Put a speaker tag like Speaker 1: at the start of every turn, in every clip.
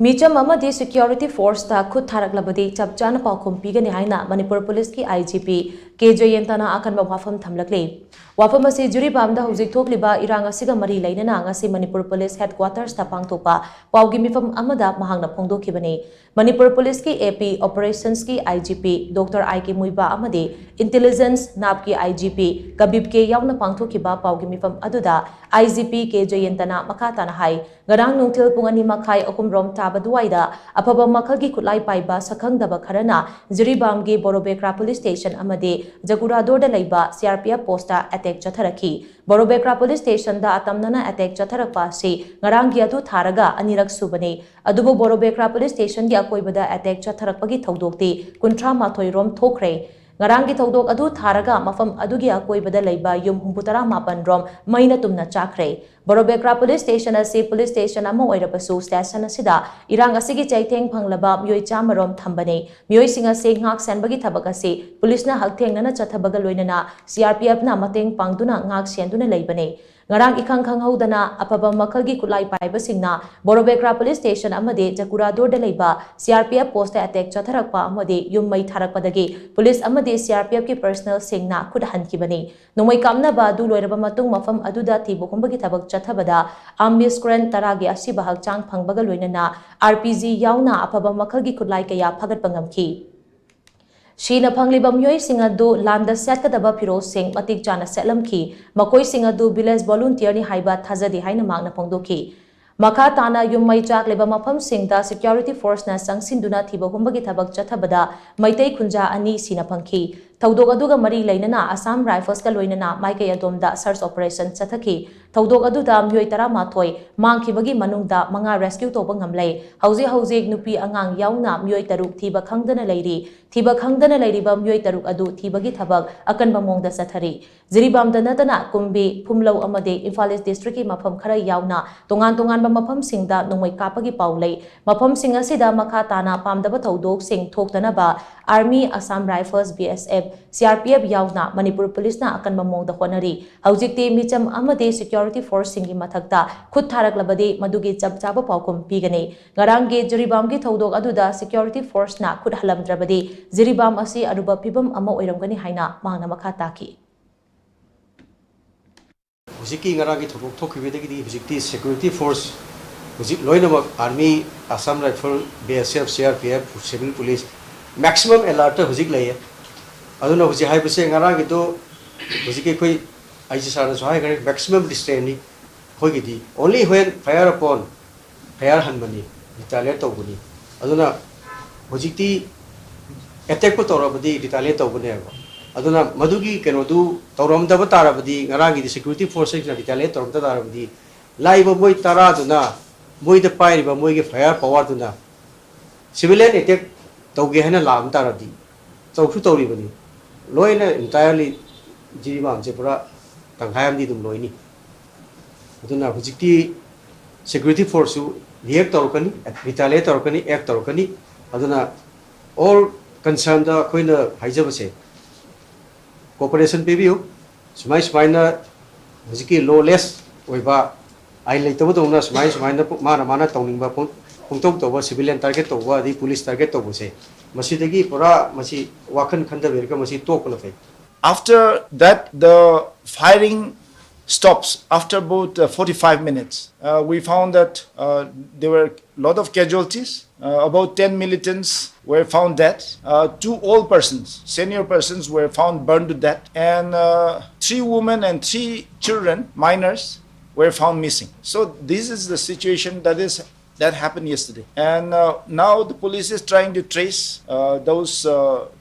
Speaker 1: Meecham Amadi security force ta Khut Tharaklabadi Chap Chana Paokhum Pigani haina Manipur Police ki IGP K Jayanta na akanba wapham thamlakli. Wapham asi juri bamda hujik thokliba irang asiga mari lainana ngasi Manipur Police headquarters ta pangthopa paugi mifam amada mahangna phongdokhibani. Manipur Police ki AP operations ki IGP Dr. IK Muiba Amadi intelligence nab ki IGP Kabib ke yauna pangthokiba paugi mifam aduda IGP K Jayanta na makata na hai garang nungtil pungani makai akum rom Baduaida, Apaba Makagi Kulai Paiba, Sakangdaba Karana, Ziribamgi, Borobekra Police Station Amade, Jagurador de Laiba, CRPF Posta, Attack Chataraki, Borobekra Police Station da Atamnana Attack Chatarapa, say, Ngarangiatu Taraga, Anirak Subane, Adubo Borobekra Police Station, Yakoibada Attack Chatarapagi Todokti, Kuntra Matoi Rom Tokre. Ngarangi thodok adu tharaga mafam adugi akoibada leiba yum humputara mapan rom maina tumna chakre Borobekra Police Station ase police station ama oirapasu station asida irang asigi chaitheng phanglaba myoi chamarom thambane myoi singa se ngak senbagi thabak ase police na hakthengna chathabaga loinana CRPF na mateng pangduna ngak senduna leibane Ngarang ikang khanghaudana apaba makalgi kulai paiba singna Borobekra Police Station amade Jakurador de leiba CRPF post attack chatharakpa amade yummai tharakpadagi police amade CRPF ki personal singna khud hankibani nomai kamna ba du loiraba matung mafam aduda thibukumbagi thabak chathabada ambis kren taragi asiba hakchang phangbaga loinana RPG yauna apaba makalgi kulai kaya phagat pangamki Shina Pangliba Myoy Singadu Landa Setkadaba Piro Sing Matik Jana Selamki, Makoi Singadu Village Volunteer ni Haiba Tazadi Haina Magna Pongdoki. Maka Tana Yumai Jak Leba Mapam Singda Security Force na Sangsinduna Tiba Humbagi Tabak Chatabada, Maitei Kunja Ani Sina Panki. Taudogaduga Mari Lainana, Assam Rifles Kaloinana, Maike Adomda Search Operation Sataki. Taudogaduda Myoy Tarama Toy, Manki Bagi Manungda, Manga Rescue Tobangamlay, Hauzi Nupi Angang Yauna, Myoy Taruk Tiba Kangdana Lady. Tiba Kangdana Lady Bam Myoy Taruk Adu, Tibagi Tabak, Akanba Mongda Satari. Ziribam Danatana, Kumbi, Pumlo Amade, Infalis District Mapam Kara Yauna, Tongan Mapam Singda, Nomai Kapagi Paulay, Mapam Singasida Makatana, Pamdaba Taudok Sing Toktanaba, Army, Assam Rifles, BSF, CRPF Yauna, Manipur Police na akan mamong da honari. Haujikti Meecham Amadi Security Force Singi Mathakta, Khut Tharaklabadi Madugi Chap Chana Paokhum Pigani. Ngarangi Jiribamgi Taudok aduda Security Force na Khut Halamdrabadi, Jiribam asi aruba pibam ama oiramgani haina mangna makataki.
Speaker 2: Hujiki ngarangi thobok thokibedagi hujikti Security Force hujik loinamak Army, Assam Rifle, BSF, CRPF, Civil Police maximum alert hujik laye. Aduna huji hai bese ngarang itu hujiki koi IGP sara so hai gari maximum restraint hoi gidi only when fire upon fire hanmani retaliate tawbuni aduna hujikti attack ko tawrabadi retaliate tawbune aduna madugi kenodu tawramdaba tarabadi ngarang di security forces na retaliate tawramda tarabadi laiba moi tara duna moi de pai riba moi ge fire power duna civilian attack tawge hana lam taradi chawsu tawribani Loina entirely Jiribam Jepura Tanghayam di dum loini. Aduna hujikti security force react torkani, retaliate torkani, act torkani. Aduna all concerned koina haijabase. Cooperation PBU, Smaina hujiki lawless oiba I like Tobuna Smaina Mana Toning Puntok to civilian target to the police target to say. Masidagi Pura Masi Wakan Kanda Virka Masi Tokunafe.
Speaker 3: After that, the firing stops after about 45 minutes. We found that there were a lot of casualties. About 10 militants were found dead. 2 old persons, senior persons, were found burned to death. And 3 women and 3 children, minors, were found missing. So this is the situation that happened yesterday. And now the police is trying to trace those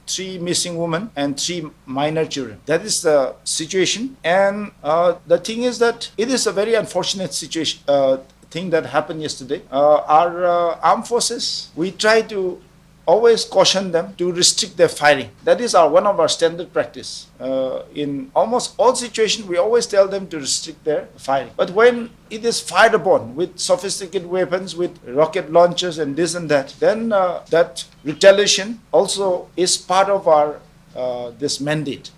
Speaker 3: 3 missing women and 3 minor children. That is the situation. And the thing is that it is a very unfortunate situation, thing that happened yesterday. Our armed forces, we try to always caution them to restrict their firing. That is one of our standard practice. In almost all situations, we always tell them to restrict their firing. But when it is fired upon with sophisticated weapons, with rocket launchers and this and that, then that retaliation also is part of our this mandate.